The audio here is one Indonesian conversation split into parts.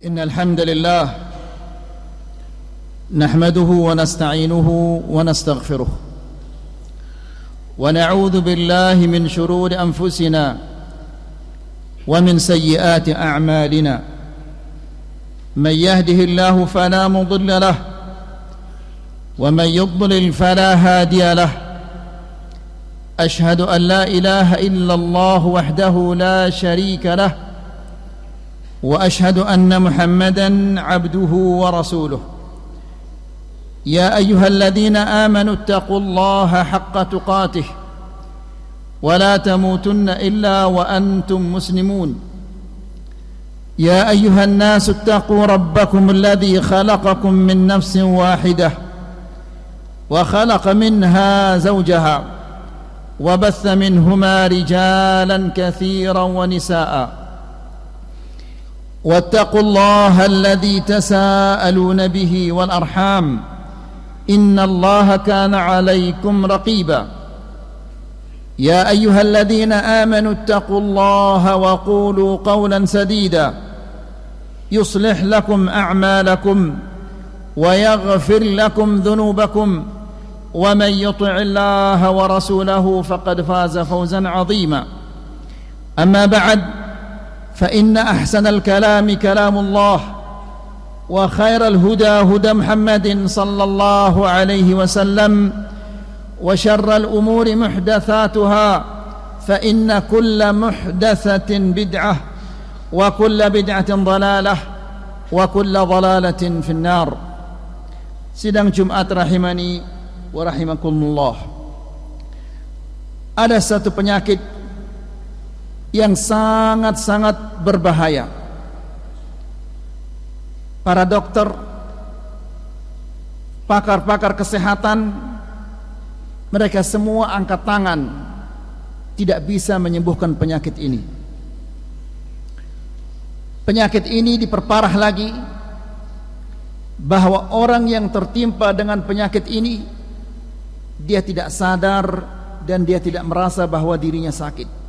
إن الحمد لله نحمده ونستعينه ونستغفره ونعوذ بالله من شرور أنفسنا ومن سيئات أعمالنا من يهده الله فلا مضل له ومن يضلل فلا هادي له أشهد أن لا إله إلا الله وحده لا شريك له وأشهد أن محمدًا عبده ورسوله يا أيها الذين آمنوا اتقوا الله حق تقاته ولا تموتن إلا وأنتم مسلمون يا أيها الناس اتقوا ربكم الذي خلقكم من نفس واحدة وخلق منها زوجها وبث منهما رجالا كثيرا ونساء واتقوا الله الذي تساءلون به والأرحام إن الله كان عليكم رقيبا يا أيها الذين آمنوا اتقوا الله وقولوا قولا سديدا يصلح لكم أعمالكم ويغفر لكم ذنوبكم ومن يطع الله ورسوله فقد فاز فوزا عظيما أما بعد فإن أحسن الكلام كلام الله وخير الهدى هدى محمد صلى الله عليه وسلم وشر الأمور محدثاتها فإن كل محدثة بدعة وكل بدعة ضلالة وكل ضلالة في النار. Sidang Jumat rahimani wa rahimakumullah. Ada satu penyakit yang sangat-sangat berbahaya. Para dokter, pakar-pakar kesehatan, mereka semua angkat tangan, tidak bisa menyembuhkan penyakit ini. Penyakit ini diperparah lagi, bahwa orang yang tertimpa dengan penyakit ini, dia tidak sadar dan dia tidak merasa bahwa dirinya sakit.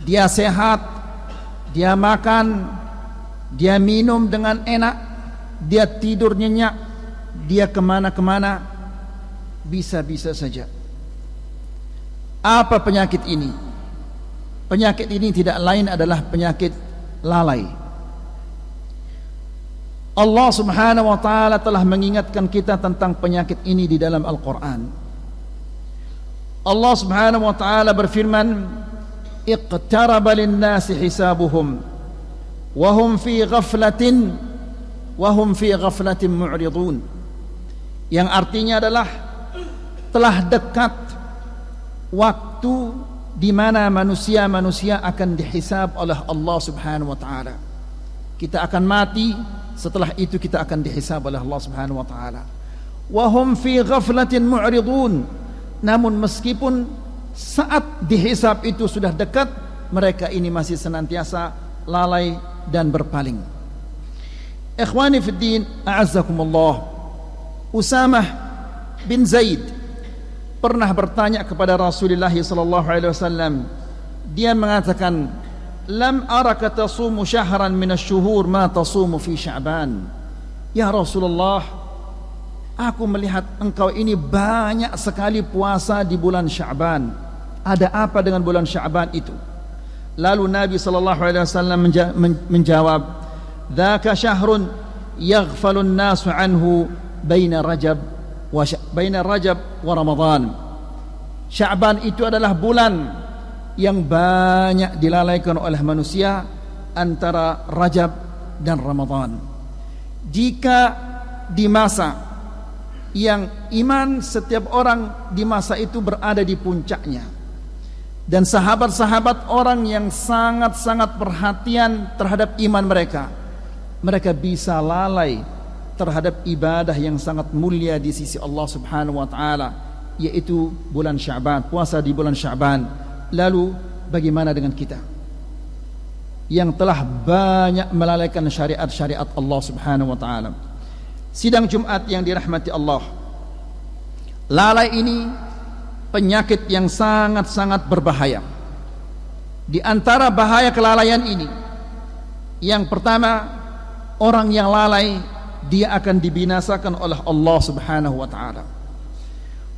Dia sehat, dia makan, dia minum dengan enak, dia tidur nyenyak, dia kemana-kemana, bisa-bisa saja. Apa penyakit ini? Penyakit ini tidak lain adalah penyakit lalai. Allah subhanahu wa ta'ala telah mengingatkan kita tentang penyakit ini di dalam Al-Quran. Allah subhanahu wa ta'ala berfirman, اقترب للناس حسابهم وهم في غفلة معرضون, yang artinya adalah telah dekat waktu di mana manusia akan dihisab oleh Allah Subhanahu wa taala. Kita akan mati, setelah itu kita akan dihisab oleh Allah Subhanahu wa taala. Wa hum fi ghaflatin mu'ridun, namun meskipun saat dihisab itu sudah dekat, mereka ini masih senantiasa lalai dan berpaling. Ikhwani fid din, a'azzakumullah. Usamah bin Zaid pernah bertanya kepada Rasulullah sallallahu alaihi wasallam. Dia mengatakan, "Lam araka tasumu syahran min asy-syuhur ma tasumu fi Sya'ban." Ya Rasulullah, aku melihat engkau ini banyak sekali puasa di bulan Sya'ban. Ada apa dengan bulan Sya'ban itu? Lalu Nabi sallallahu alaihi wasallam menjawab, "Dzaka syahrun yaghfalun nasu anhu baina Rajab wa Ramadan." Sya'ban itu adalah bulan yang banyak dilalaikan oleh manusia antara Rajab dan Ramadan. Jika di masa yang iman setiap orang di masa itu berada di puncaknya, dan sahabat-sahabat orang yang sangat-sangat perhatian terhadap iman mereka, mereka bisa lalai terhadap ibadah yang sangat mulia di sisi Allah Subhanahu wa taala, yaitu bulan Sya'ban, puasa di bulan Sya'ban. Lalu bagaimana dengan kita yang telah banyak melalaikan syariat-syariat Allah Subhanahu wa taala? Sidang Jumat yang dirahmati Allah, lalai ini penyakit yang sangat-sangat berbahaya. Di antara bahaya kelalaian ini, yang pertama, orang yang lalai, dia akan dibinasakan oleh Allah Subhanahu wa taala.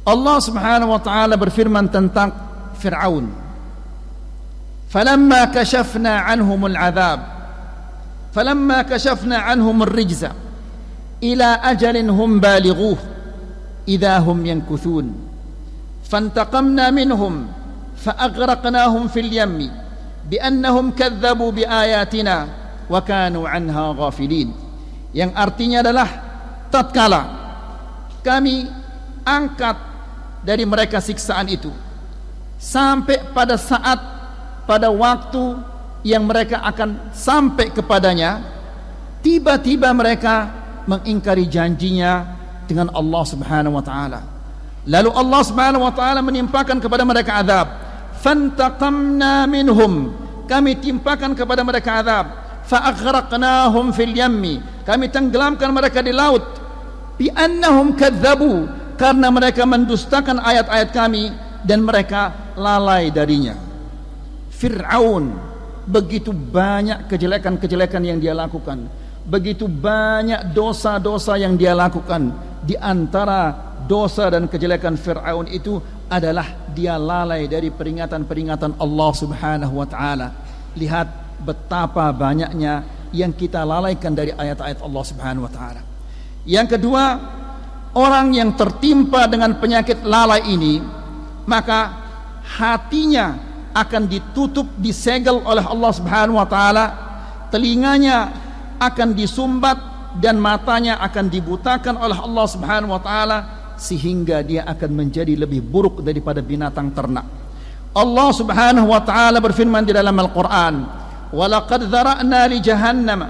Allah Subhanahu wa taala berfirman tentang Fir'aun, "Falamma kashafna 'anhum al-'adzab, falamma kashafna 'anhum ar-rijza ila ajalin hum balighuh, idza hum yankuthun, fantaqamna minhum fa'aghraqnahum fil yammi bi'annahum kadzdzabu biayatina wa kanu 'anha ghafilin." Yang artinya adalah tatkala kami angkat dari mereka siksaan itu sampai pada saat, pada waktu yang mereka akan sampai kepadanya, tiba-tiba mereka mengingkari janjinya dengan Allah Subhanahu wa taala. Lalu Allah Subhanahu wa taala menimpakan kepada mereka azab. Fantaqamna minhum, kami timpakan kepada mereka azab. Fa'aghraqnahum fil yammi, kami tenggelamkan mereka di laut. Bi annahum kadzdzabu, karena mereka mendustakan ayat-ayat kami dan mereka lalai darinya. Fir'aun, begitu banyak kejelekan-kejelekan yang dia lakukan, begitu banyak dosa-dosa yang dia lakukan. Di antara dosa dan kejelekan Fir'aun itu adalah dia lalai dari peringatan-peringatan Allah Subhanahu wa taala. Lihat betapa banyaknya yang kita lalaikan dari ayat-ayat Allah Subhanahu wa taala. Yang kedua, orang yang tertimpa dengan penyakit lalai ini, maka hatinya akan ditutup, disegel oleh Allah Subhanahu wa taala, telinganya akan disumbat dan matanya akan dibutakan oleh Allah Subhanahu wa taala, sehingga dia akan menjadi lebih buruk daripada binatang ternak. Allah Subhanahu wa taala berfirman di dalam Al-Qur'an, "Walaqad dzara'na li jahannam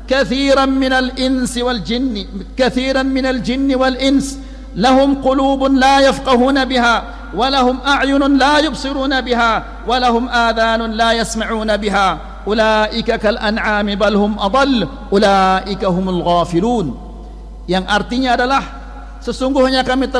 katsiran minal insi wal jinni, katsiran minal jinni wal ins, lahum qulubun la yafqahuna biha wa lahum a'yunun la yubsiruna biha wa lahum adhanun la yasma'una biha, ulaika kal an'ami bal hum adall, ulaika humul ghafilun." Yang artinya adalah sesungguhnya kami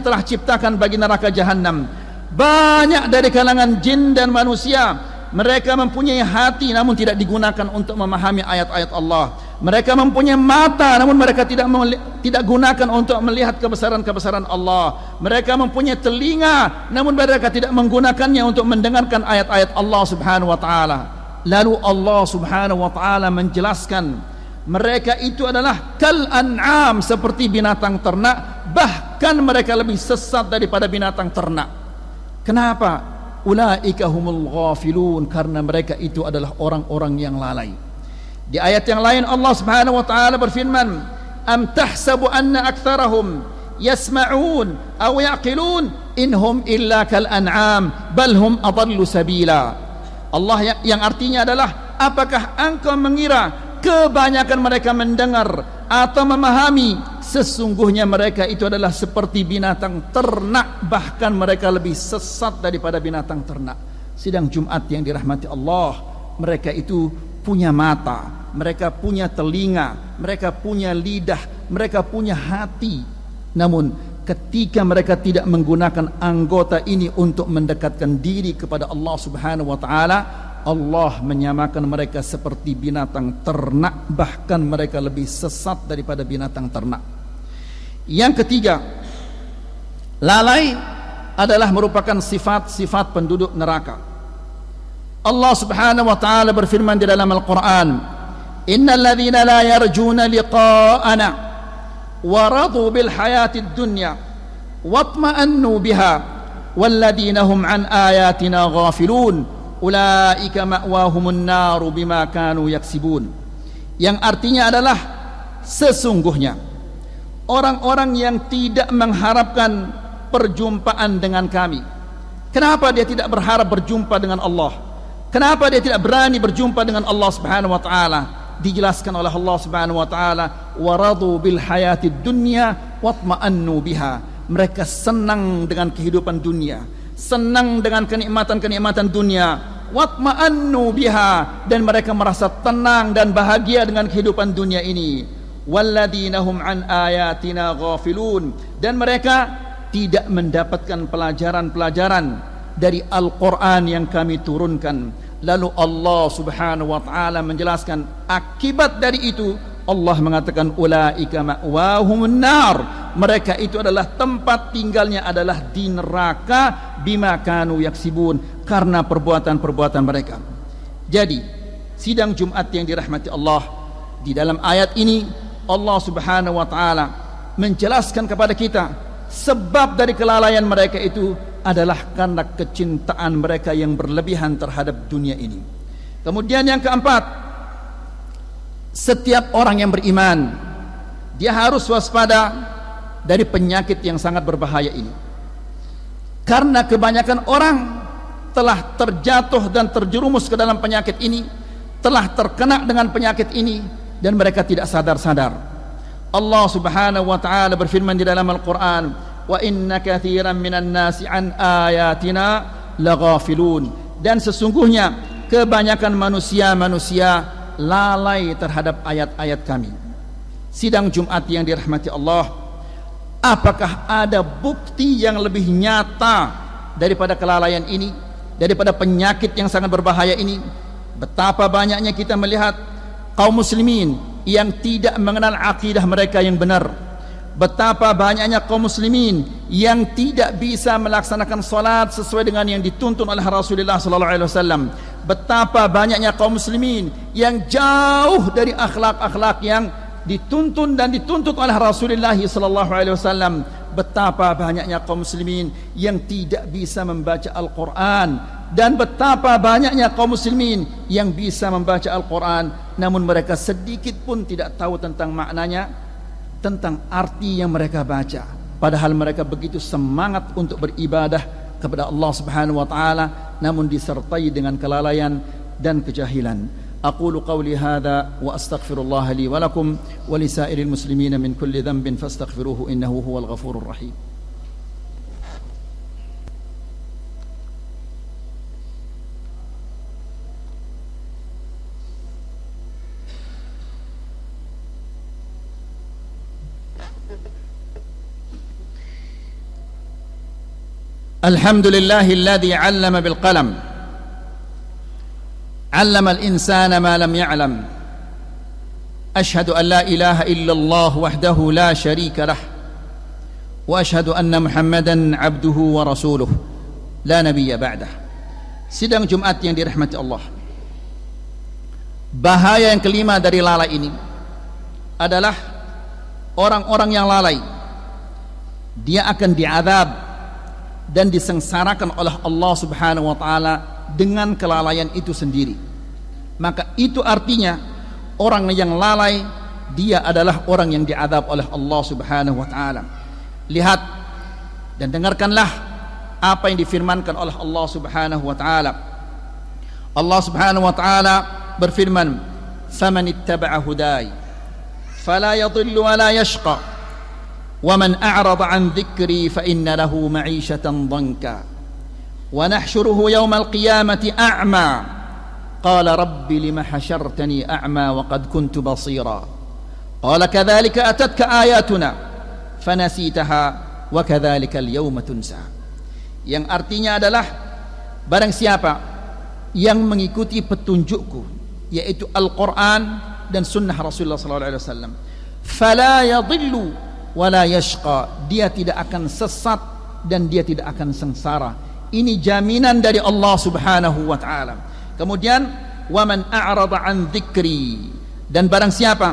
telah ciptakan bagi neraka jahanam banyak dari kalangan jin dan manusia. Mereka mempunyai hati namun tidak digunakan untuk memahami ayat-ayat Allah. Mereka mempunyai mata namun mereka tidak gunakan untuk melihat kebesaran-kebesaran Allah. Mereka mempunyai telinga namun mereka tidak menggunakannya untuk mendengarkan ayat-ayat Allah Subhanahu wa taala. Lalu Allah Subhanahu wa taala menjelaskan, mereka itu adalah kal an'am, seperti binatang ternak, bahkan mereka lebih sesat daripada binatang ternak. Kenapa? Ulaika humul ghafilun, karena mereka itu adalah orang-orang yang lalai. Di ayat yang lain Allah Subhanahu wa taala berfirman, am tahsabu anna aktsarahum yasma'un aw yaqilun inhum illa kal an'am bal hum adallu sabila. Allah yang artinya adalah, apakah engkau mengira kebanyakan mereka mendengar atau memahami? Sesungguhnya mereka itu adalah seperti binatang ternak, bahkan mereka lebih sesat daripada binatang ternak. Sidang Jumat yang dirahmati Allah, mereka itu punya mata, mereka punya telinga, mereka punya lidah, mereka punya hati. Namun ketika mereka tidak menggunakan anggota ini untuk mendekatkan diri kepada Allah Subhanahu wa taala, Allah menyamakan mereka seperti binatang ternak, bahkan mereka lebih sesat daripada binatang ternak. Yang ketiga, lalai adalah merupakan sifat-sifat penduduk neraka. Allah Subhanahu wa taala berfirman di dalam Al-Qur'an, innal ladzina la yarjuna liqa'ana wa radu bil hayatid dunya watma'annu biha walladzina hum an ayatina ghafilun ulaika ma'wahumun naru bima kanu yaksibun. Yang artinya adalah, sesungguhnya orang-orang yang tidak mengharapkan perjumpaan dengan kami. Kenapa dia tidak berharap berjumpa dengan Allah? Kenapa dia tidak berani berjumpa dengan Allah Subhanahu wa taala? Dijelaskan oleh Allah Subhanahu wa taala, waradu bil hayatid dunya watma'annu biha. Mereka senang dengan kehidupan dunia, senang dengan kenikmatan-kenikmatan dunia, watma'annu biha, dan mereka merasa tenang dan bahagia dengan kehidupan dunia ini. Walladzina hum an ayatina ghafilun, dan mereka tidak mendapatkan pelajaran-pelajaran dari Al-Quran yang kami turunkan. Lalu Allah Subhanahu wa taala menjelaskan akibat dari itu, Allah mengatakan ulaika ma'wahumun nar, mereka itu adalah tempat tinggalnya adalah di neraka, bima kanu yaksibun, karena perbuatan-perbuatan mereka. Jadi sidang Jumat yang dirahmati Allah, di dalam ayat ini Allah Subhanahu wa taala menjelaskan kepada kita sebab dari kelalaian mereka itu adalah karena kecintaan mereka yang berlebihan terhadap dunia ini. Kemudian yang keempat, setiap orang yang beriman dia harus waspada dari penyakit yang sangat berbahaya ini, karena kebanyakan orang telah terjatuh dan terjerumus ke dalam penyakit ini, telah terkena dengan penyakit ini, dan mereka tidak sadar-sadar. Allah Subhanahu wa taala berfirman di dalam Al-Qur'an, wa inna katsiran minan nasi an ayatina laghafilun, dan sesungguhnya kebanyakan manusia lalai terhadap ayat-ayat kami. Sidang Jumat yang dirahmati Allah, apakah ada bukti yang lebih nyata daripada kelalaian ini, daripada penyakit yang sangat berbahaya ini? Betapa banyaknya kita melihat kaum muslimin yang tidak mengenal akidah mereka yang benar. Betapa banyaknya kaum muslimin yang tidak bisa melaksanakan salat sesuai dengan yang dituntun oleh Rasulullah sallallahu alaihi wasallam. Betapa banyaknya kaum muslimin yang jauh dari akhlak-akhlak yang dituntun dan dituntut oleh Rasulullah sallallahu alaihi wasallam. Betapa banyaknya kaum muslimin yang tidak bisa membaca Al-Qur'an, dan betapa banyaknya kaum muslimin yang bisa membaca Al-Qur'an namun mereka sedikit pun tidak tahu tentang maknanya, tentang arti yang mereka baca, padahal mereka begitu semangat untuk beribadah kepada Allah Subhanahu wa taala namun disertai dengan kelalaian dan kejahilan. Aqulu qawli hadha wa astaghfirullah li wa lakum wa lisairil muslimina min kulli dhanbin fastaghfiruhu innahu huwal ghafurur rahim. Alhamdulillahilladzi 'allama bil qalam, 'allama al-insana ma lam ya'lam. Ashhadu an la ilaha illallah wahdahu la syarika lah, wa ashhadu anna Muhammadan 'abduhu wa rasuluh la nabiyya ba'dah. Sidang Jumat yang dirahmati Allah, bahaya yang kelima dari lalai ini adalah orang-orang yang lalai dia akan diazab dan disengsarakan oleh Allah Subhanahu wa taala dengan kelalaian itu sendiri. Maka itu artinya orang yang lalai dia adalah orang yang diazab oleh Allah Subhanahu wa taala. Lihat dan dengarkanlah apa yang difirmankan oleh Allah Subhanahu wa taala. Allah Subhanahu wa taala berfirman, "Faman ittaba'a hudai fala yadhillu wa la yashqa." وَمَنْ أَعْرَضَ عَنْ ذِكْرِي فَإِنَّ لَهُ مَعِيشَةً ضَنْكًا وَنَحْشُرُهُ يَوْمَ الْقِيَامَةِ أَعْمَى قَالَ رَبِّ لِمَ حَشَرْتَنِي أَعْمَى وَقَدْ كُنْتُ بَصِيرًا قَالَ كَذَلِكَ أَتَتْكَ آيَاتُنَا فَنَسِيتَهَا وَكَذَلِكَ الْيَوْمَ تُنْسَى. Yang artinya adalah barang siapa yang mengikuti petunjukku, yaitu Al-Quran dan Sunnah Rasulullah SAW, فَلَا يَضِلُّ wala yashqa, dia tidak akan sesat dan dia tidak akan sengsara. Ini jaminan dari Allah Subhanahu wa taala. Kemudian waman a'rada an dzikri, dan barang siapa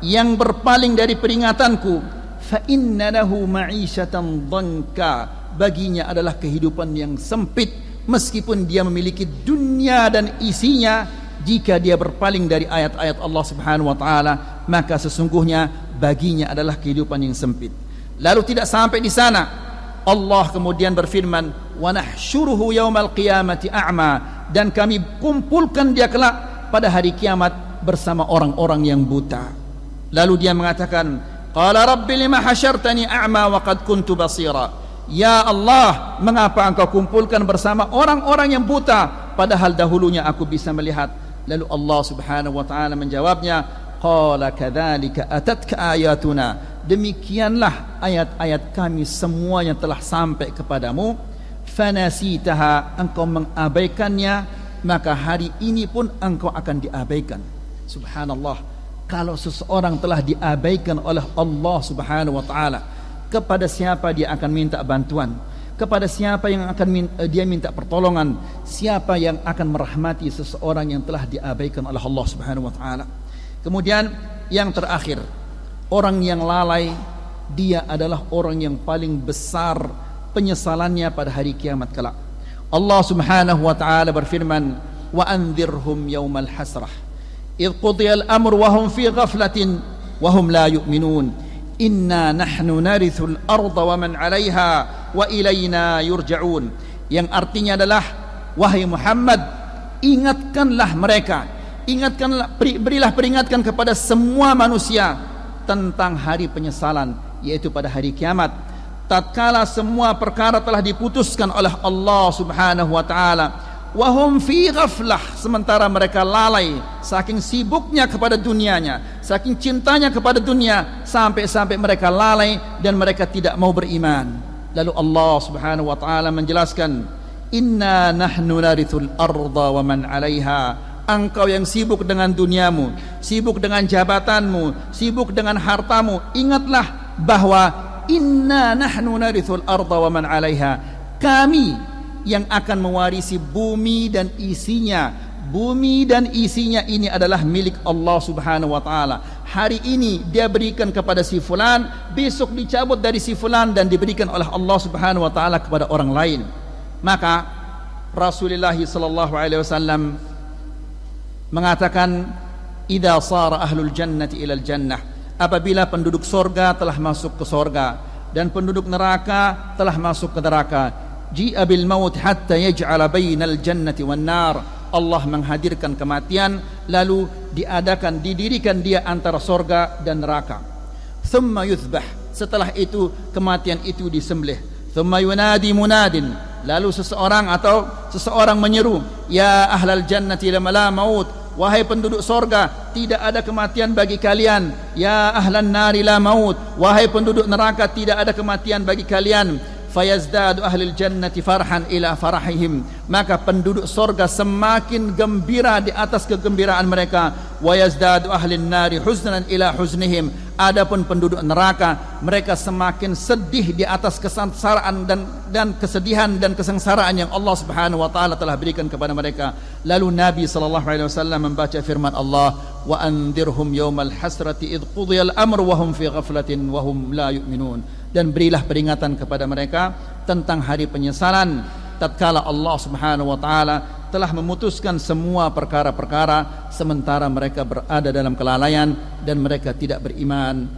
yang berpaling dari peringatanku, fa inna lahu ma'isyatan dhanka, baginya adalah kehidupan yang sempit meskipun dia memiliki dunia dan isinya. Jika dia berpaling dari ayat-ayat Allah Subhanahu wa taala, maka sesungguhnya baginya adalah kehidupan yang sempit. Lalu tidak sampai di sana, Allah kemudian berfirman, "Wa nahsyuruhu yaumal qiyamati a'ma," dan kami kumpulkan dia kelak pada hari kiamat bersama orang-orang yang buta. Lalu dia mengatakan, "Qala rabbi lima hasyartani a'ma wa qad kuntu basira." Ya Allah, mengapa engkau kumpulkan bersama orang-orang yang buta padahal dahulunya aku bisa melihat? Lalu Allah Subhanahu wa taala menjawabnya, qala kadzalika atatka ayatuna, demikianlah ayat-ayat kami semuanya telah sampai kepadamu, fanasitaha, engkau mengabaikannya, maka hari ini pun engkau akan diabaikan. Subhanallah, kalau seseorang telah diabaikan oleh Allah Subhanahu wa taala, kepada siapa dia akan minta bantuan? Kepada siapa yang akan dia minta pertolongan? Siapa yang akan merahmati seseorang yang telah diabaikan oleh Allah Subhanahu wa taala? Kemudian yang terakhir, orang yang lalai, dia adalah orang yang paling besar penyesalannya pada hari kiamat kelak. Allah Subhanahu wa taala berfirman, "Wa anzirhum yaumal hasrah, idh qudiya al-amru wa hum fi ghaflatin wa hum la yu'minun. Inna nahnu narithul arda wa man 'alaiha wa ilayna yurja'un." Yang artinya adalah, wahai Muhammad, ingatkanlah mereka, berilah peringatkan kepada semua manusia tentang hari penyesalan, yaitu pada hari kiamat, tatkala semua perkara telah diputuskan oleh Allah Subhanahu wa taala, wa hum fi ghaflah, sementara mereka lalai saking sibuknya kepada dunianya, saking cintanya kepada dunia, sampai-sampai mereka lalai dan mereka tidak mau beriman. Lalu Allah Subhanahu wa taala menjelaskan, "Inna nahnu narithul arda wa man 'alaiha." Engkau yang sibuk dengan duniamu, sibuk dengan jabatanmu, sibuk dengan hartamu, ingatlah bahwa inna nahnu narithul arda wa man 'alaiha, kami yang akan mewarisi bumi dan isinya. Bumi dan isinya ini adalah milik Allah Subhanahu wa taala. Hari ini dia berikan kepada si fulan, besok dicabut dari si fulan dan diberikan oleh Allah Subhanahu wa taala kepada orang lain. Maka Rasulullah sallallahu alaihi wasallam mengatakan, "Idza sara ahlul jannati ilal jannah," apabila penduduk sorga telah masuk ke sorga dan penduduk neraka telah masuk ke neraka, "Ji'a bil maut hatta yaj'ala bainal jannati wan nar." Allah menghadirkan kematian, lalu didirikan dia antara sorga dan neraka. "Thumma yuthbah," setelah itu kematian itu disembelih. "Thumma yunadi munadin," lalu seseorang menyeru, "Ya ahlal jannati la maut," wahai penduduk sorga, tidak ada kematian bagi kalian. "Ya ahlan nari la maut," wahai penduduk neraka, tidak ada kematian bagi kalian. Fayazdadu ahlil jannati farhan ila farahihim, maka penduduk sorga semakin gembira di atas kegembiraan mereka. Wa yazdadu ahlin nari huznan ila huznihim, adapun penduduk neraka mereka semakin sedih di atas kesengsaraan dan kesedihan dan kesengsaraan yang Allah Subhanahu wa taala telah berikan kepada mereka. Lalu Nabi sallallahu alaihi wasallam membaca firman Allah, "Wa anzirhum yaumal hasrati idh qudiyal amru wa hum fi ghaflatin wa hum la yu'minun." Dan berilah peringatan kepada mereka tentang hari penyesalan tatkala Allah Subhanahu wa taala telah memutuskan semua perkara-perkara sementara mereka berada dalam kelalaian dan mereka tidak beriman.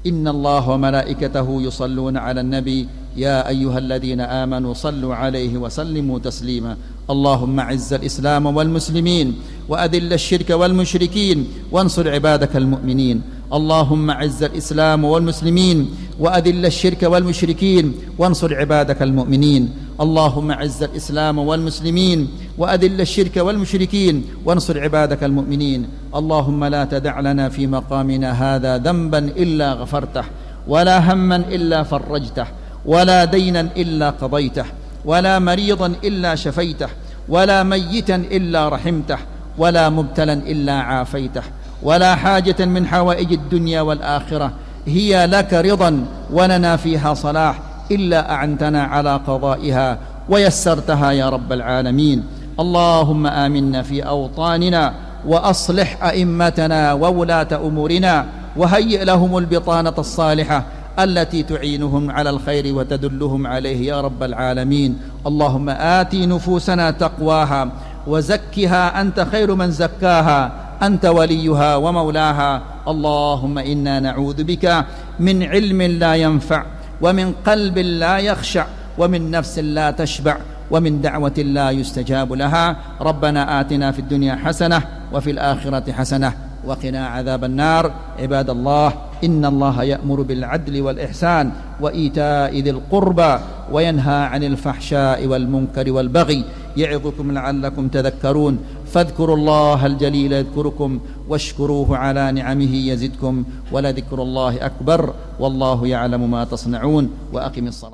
Innallaha wa malaikatahu yusalluna 'alan nabi ya ayyuhalladzina amanu sallu 'alaihi wa sallimu taslima. Allahumma 'izzal islam wal muslimin wa adhill asy-syirka wal musyrikin wansur 'ibadakal mu'minin. اللهم اعز الإسلام والمسلمين وأذل الشرك والمشركين وانصر عبادك المؤمنين. اللهم اعز الإسلام والمسلمين وأذل الشرك والمشركين وانصر عبادك المؤمنين. اللهم لا تدع لنا في مقامنا هذا ذنبا إلا غفرته ولا هما إلا فرجته ولا دينا إلا قضيته ولا مريضا إلا شفيته ولا ميتا إلا رحمته ولا مبتلا إلا عافيته ولا حاجة من حوائج الدنيا والآخرة هي لك رضا ولنا فيها صلاح إلا أعنتنا على قضائها ويسرتها يا رب العالمين. اللهم آمنا في أوطاننا وأصلح أئمتنا وولاة أمورنا وهيئ لهم البطانة الصالحة التي تعينهم على الخير وتدلهم عليه يا رب العالمين. اللهم آت نفوسنا تقواها وزكها أنت خير من زكاها أنت وليها ومولاها. اللهم إنا نعوذ بك من علم لا ينفع ومن قلب لا يخشع ومن نفس لا تشبع ومن دعوة لا يستجاب لها. ربنا آتنا في الدنيا حسنة وفي الآخرة حسنة وقنا عذاب النار. عباد الله، إن الله يأمر بالعدل والإحسان وإيتاء ذي القربى وينهى عن الفحشاء والمنكر والبغي يعظكم لعلكم تذكرون. فاذكروا الله الجليل يذكركم واشكروه على نعمه يزدكم ولذكر الله أكبر والله يعلم ما تصنعون. وأقم الصلاة.